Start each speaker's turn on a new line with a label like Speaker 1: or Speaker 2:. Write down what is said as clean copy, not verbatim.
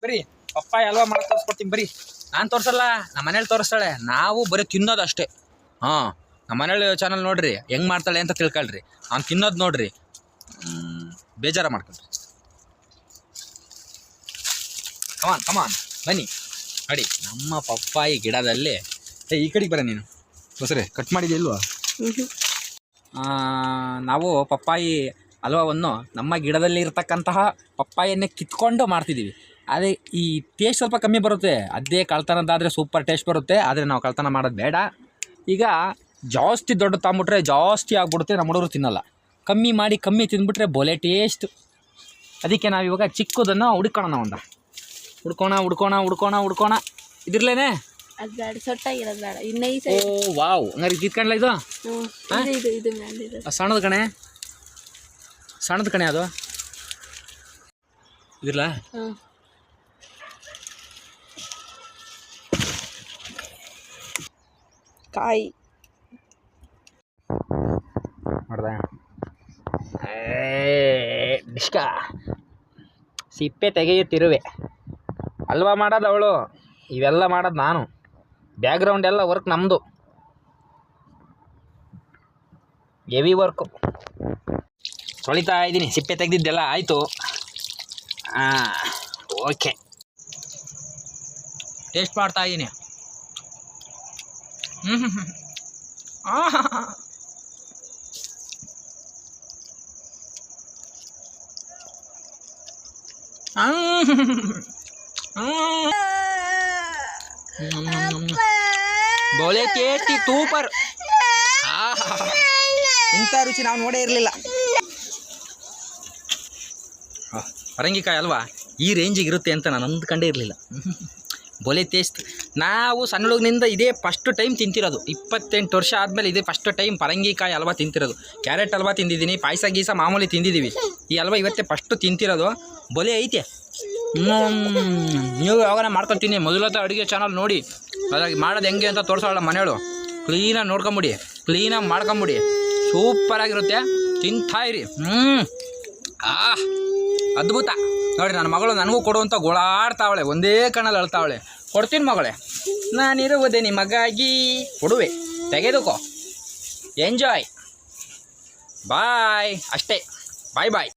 Speaker 1: ಬರೀ ಪಪ್ಪಾಯ ಹಲ್ವಾ ಮಾಡಿ ತೋರಿಸ್ಕೊಡ್ತೀನಿ ಬರೀ. ನಾನು ತೋರಿಸಲ್ಲ, ನಮ್ಮ ಮನೇಲಿ ತೋರಿಸ್ತಾಳೆ. ನಾವು ಬರೀ ತಿನ್ನೋದು ಅಷ್ಟೇ. ಹಾಂ, ನಮ್ಮ ಮನೇಲಿ ಚಾನಲ್ ನೋಡ್ರಿ ಹೆಂಗೆ ಮಾಡ್ತಾಳೆ ಅಂತ ತಿಳ್ಕೊಳ್ರಿ. ನಾನು ತಿನ್ನೋದು ನೋಡ್ರಿ, ಬೇಜಾರ ಮಾಡ್ಕೊಳ್ರಿ. ಕಮಾನ್ ಬನ್ನಿ ನೋಡಿ. ನಮ್ಮ ಪಪ್ಪಾಯಿ ಗಿಡದಲ್ಲಿ ಈ ಕಡೆಗೆ ಬರ ನೀನು ಹೊಸರೆ ಕಟ್ ಮಾಡಿದೆ ಇಲ್ವಾ? ನಾವು ಪಪ್ಪಾಯಿ ಹಲ್ವಾವನ್ನು ನಮ್ಮ ಗಿಡದಲ್ಲಿ ಇರತಕ್ಕಂತಹ ಪಪ್ಪಾಯನ್ನೇ ಕಿತ್ಕೊಂಡು ಮಾಡ್ತಿದ್ದೀವಿ. ಅದೇ ಈ ಟೇಸ್ಟ್ ಸ್ವಲ್ಪ ಕಮ್ಮಿ ಬರುತ್ತೆ. ಅದೇ ಕಳ್ತನದಾದರೆ ಸೂಪರ್ ಟೇಸ್ಟ್ ಬರುತ್ತೆ. ಆದರೆ ನಾವು ಕಳ್ತನ ಮಾಡೋದು ಬೇಡ. ಈಗ ಜಾಸ್ತಿ ದೊಡ್ಡ ತಗೊಂಬಿಟ್ರೆ ಜಾಸ್ತಿ ಆಗಿಬಿಡುತ್ತೆ, ನಮ್ಮ ಹುಡುಗರು ತಿನ್ನಲ್ಲ. ಕಮ್ಮಿ ತಿಂದ್ಬಿಟ್ರೆ ಬೋಲೆ ಟೇಸ್ಟ್. ಅದಕ್ಕೆ ನಾವಿವಾಗ ಚಿಕ್ಕದನ್ನು ಹುಡ್ಕೋಣ ಇದಿರ್ಲೇನೆ.
Speaker 2: ಅದು ಬೇಡ, ಸೊಟ್ಟಾಗಿರೋದು ಬೇಡ. ಇನ್ನು
Speaker 1: ಓ ವಾವ್, ಹಂಗಾರೆ ಕಿತ್ಕೊಂಡ್ಲ ಇದು? ಸಣ್ಣದು ಕಣೆ ಅದು ಇದಿರ್ಲ.
Speaker 2: ಕಾಯಿ
Speaker 1: ನೋಡ್ದ ಡಿಸ್ಕ ಸಿಪ್ಪೆ ತೆಗೆಯುತ್ತಿರುವೆ. ಹಲ್ವಾ ಮಾಡೋದು ಅವಳು, ಇವೆಲ್ಲ ಮಾಡೋದು ನಾನು. ಬ್ಯಾಕ್ಗ್ರೌಂಡ್ ಎಲ್ಲ ವರ್ಕ್ ನಮ್ಮದು, ಹೆವಿ ವರ್ಕು. ತೊಳಿತಾ ಇದ್ದೀನಿ, ಸಿಪ್ಪೆ ತೆಗೆದಿದ್ದೆಲ್ಲ ಆಯಿತು. ಓಕೆ, ಟೇಸ್ಟ್ ಮಾಡ್ತಾ ಇದ್ದೀನಿ. ಬೋಲೆ ಟೇಸ್ಟಿ ಸೂಪರ್. ಇಂಥ ರುಚಿ ನಾವು ನೋಡೇ ಇರಲಿಲ್ಲ. ಪರಂಗಿಕಾಯಿ ಅಲ್ವಾ ಈ ರೇಂಜಿಗೆ ಇರುತ್ತೆ ಅಂತ ನಾನು ಅಂದ್ಕೊಂಡೇ ಇರಲಿಲ್ಲ. ಬೋಲೆ ಟೇಸ್ಟ್. ನಾವು ಸಣ್ಣ ಹುಡುಗನಿಂದ ಇದೇ ಫಸ್ಟ್ ಟೈಮ್ ತಿಂತಿರೋದು. 28 ವರ್ಷ ಆದಮೇಲೆ ಇದೇ ಫಸ್ಟ್ ಟೈಮ್ ಪರಂಗಿಕಾಯಿ ಹಲ್ವಾ ತಿಂತಿರೋದು. ಕ್ಯಾರೆಟ್ ಹಲ್ವಾ ತಿಂದಿದ್ದೀನಿ, ಪಾಯಸ ಗೀಸ ಮಾಮೂಲಿ ತಿಂದಿದ್ದೀವಿ. ಈ ಹಲ್ವಾ ಇವತ್ತೇ ಫಸ್ಟು ತಿಂತಿರೋದು. ಬೋಲೆ ಐತೆ. ನೀವು ಯಾವಾಗ ಮಾಡ್ಕೊತೀನಿ. ಮೊದಲತ್ತ ಅಡುಗೆ ಚಾನಲ್ ನೋಡಿ ಅದಾಗಿ ಮಾಡೋದು ಹೆಂಗೆ ಅಂತ ತೋರಿಸೋಲ್ಲ. ಮನೆಯಳು ಕ್ಲೀನಾಗಿ ನೋಡ್ಕೊಂಬಿಡಿ, ಕ್ಲೀನಾಗಿ ಮಾಡ್ಕೊಂಬಿಡಿ. ಸೂಪರಾಗಿರುತ್ತೆ, ತಿಂತಾಯಿರಿ. ಅದ್ಭುತ ನೋಡಿ. ನನ್ನ ಮಗಳು ನನಗೂ ಕೊಡುವಂಥ ಗೋಳಾಡ್ತಾವಳೆ, ಒಂದೇ ಕಣ್ಣಲ್ಲಿ ಅಳ್ತಾವಳೆ. ಕೊಡ್ತೀನಿ ಮಗಳೇ, ನಾನಿರುವುದೇ ನಿಮಗಾಗಿ, ಕೊಡುವೆ, ತೆಗೆದುಕೋ, ಎಂಜಾಯ್. ಬಾಯ್. ಅಷ್ಟೇ, ಬಾಯ್.